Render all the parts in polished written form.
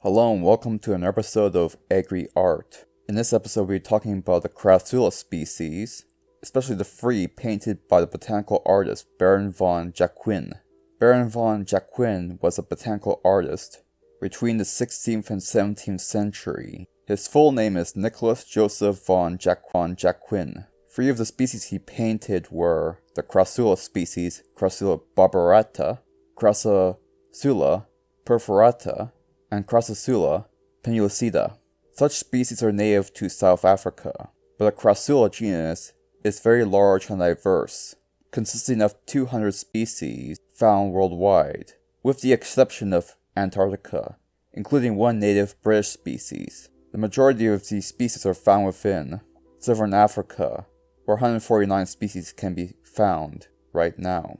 Hello and welcome to an episode of Agri Art. In this episode we'll be talking about the Crassulas species, especially the three painted by the botanical artist Baron von Jacquin. Baron von Jacquin was a botanical artist between the 16th and 17th century. His full name is Nicholas Joseph von Jacquin. Three of the species he painted were the Crassula species Crassula barbarata, Crassula perforata, and Crassulas penulucida. Such species are native to South Africa, but the Crassula genus is very large and diverse, consisting of 200 species found worldwide, with the exception of Antarctica, including one native British species. The majority of these species are found within Southern Africa, where 149 species can be found right now.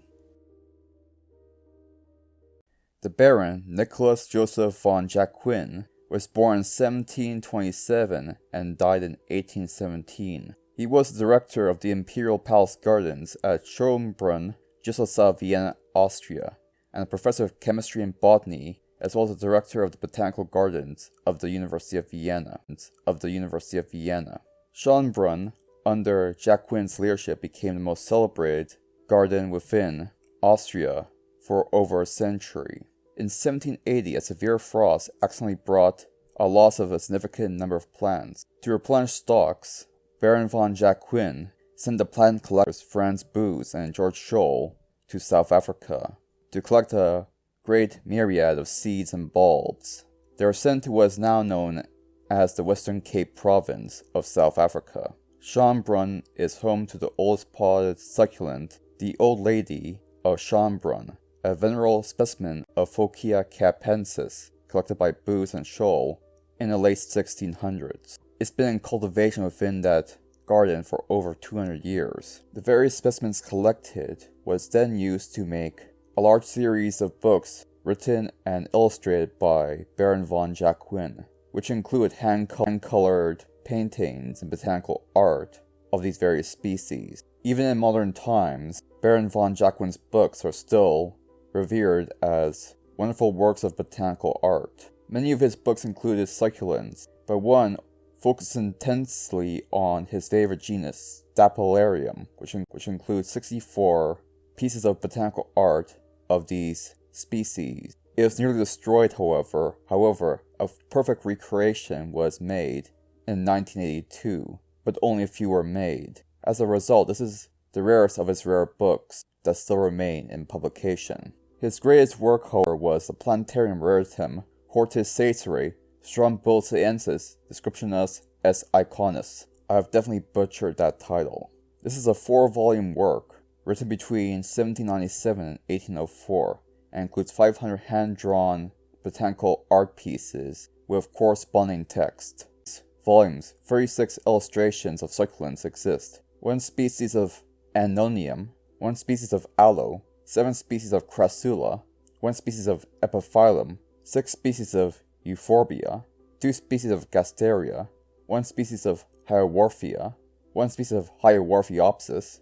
The Baron, Nicholas Joseph von Jacquin, was born in 1727 and died in 1817. He was the director of the Imperial Palace Gardens at Schönbrunn, just outside of Vienna, Austria, and a professor of chemistry and botany, as well as the director of the Botanical Gardens of the University of Vienna. Schönbrunn, under Jacquin's leadership, became the most celebrated garden within Austria for over a century. In 1780, a severe frost accidentally brought a loss of a significant number of plants. To replenish stocks, Baron von Jacquin sent the plant collectors Franz Boos and George Scholl to South Africa to collect a great myriad of seeds and bulbs. They were sent to what is now known as the Western Cape province of South Africa. Schönbrunn is home to the oldest potted succulent, the Old Lady of Schönbrunn, a venerable specimen of Phocia capensis collected by Boos and Scholl in the late 1600s. It's been in cultivation within that garden for over 200 years. The various specimens collected was then used to make a large series of books written and illustrated by Baron von Jacquin, which include hand-colored paintings and botanical art of these various species. Even in modern times, Baron von Jacquin's books are still revered as wonderful works of botanical art. Many of his books included succulents, but one focused intensely on his favorite genus, Stapylarium, which includes 64 pieces of botanical art of these species. It was nearly destroyed, however, a perfect recreation was made in 1982, but only a few were made. As a result, this is the rarest of his rare books that still remain in publication. His greatest work, however, was the Planetarium Raritum Hortus Caesare Stromboliensis Descriptionis es Iconis. I have definitely butchered that title. This is a 4-volume work written between 1797 and 1804 and includes 500 hand-drawn botanical art pieces with corresponding text. Volumes, 36 illustrations of succulents exist. 1 species of Annonium, 1 species of Aloe, 7 species of Crassula, 1 species of Epiphyllum, 6 species of Euphorbia, 2 species of Gasteria, 1 species of Hyowarphia, 1 species of Hyowarphiopsis,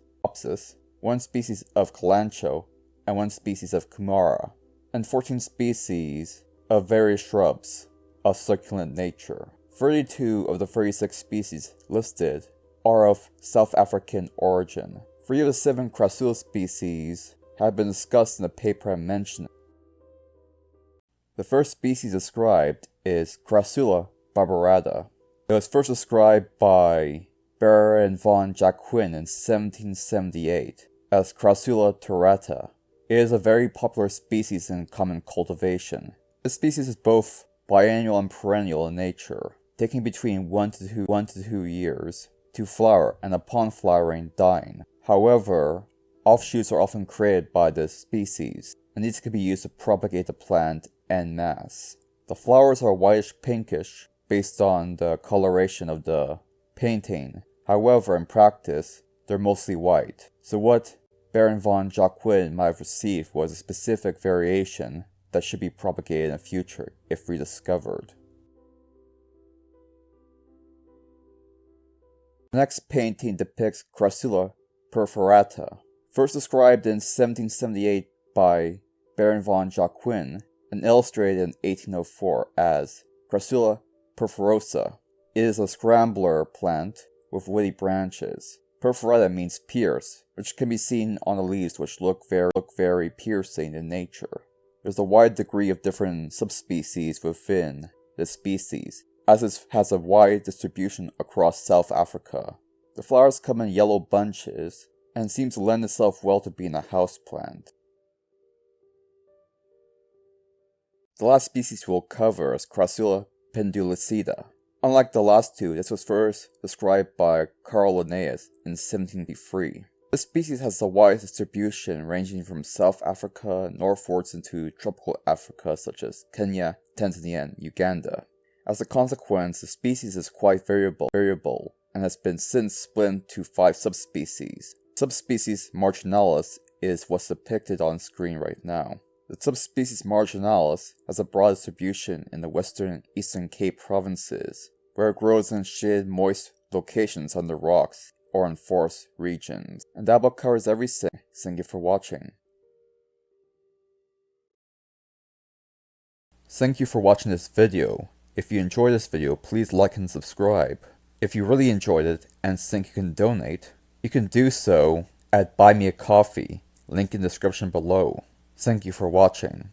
1 species of Kalanchoe, and 1 species of Kumara, and 14 species of various shrubs of succulent nature. 32 of the 36 species listed are of South African origin. 3 of the 7 Crassula species have been discussed in the paper I mentioned. The first species described is Crassula barbarata. It was first described by Baron von Jacquin in 1778 as Crassula terata. It is a very popular species in common cultivation. This species is both biennial and perennial in nature, taking between 1 to 2 years to flower and upon flowering dying. However, offshoots are often created by this species, and these can be used to propagate the plant en masse. The flowers are whitish-pinkish based on the coloration of the painting. However, in practice, they're mostly white. So what Baron von Jacquin might have received was a specific variation that should be propagated in the future if rediscovered. The next painting depicts Crassula perforata. First described in 1778 by Baron von Jacquin, and illustrated in 1804 as Crassula perforosa. It is a scrambler plant with woody branches. Perforata means pierce, which can be seen on the leaves, which look very piercing in nature. There's a wide degree of different subspecies within this species, as it has a wide distribution across South Africa. The flowers come in yellow bunches, and seems to lend itself well to being a houseplant. The last species we'll cover is Crassula pendulicida. Unlike the last two, this was first described by Carl Linnaeus in 1753. This species has a wide distribution ranging from South Africa northwards into tropical Africa such as Kenya, Tanzania, and Uganda. As a consequence, the species is quite variable and has been since split into 5 subspecies. Subspecies marginalis is what's depicted on screen right now. The subspecies marginalis has a broad distribution in the western and eastern Cape provinces, where it grows in shaded, moist locations under rocks or in forest regions. And that about covers everything. Thank you for watching. Thank you for watching this video. If you enjoyed this video, please like and subscribe. If you really enjoyed it and think you can donate, you can do so at Buy Me a Coffee, link in the description below. Thank you for watching.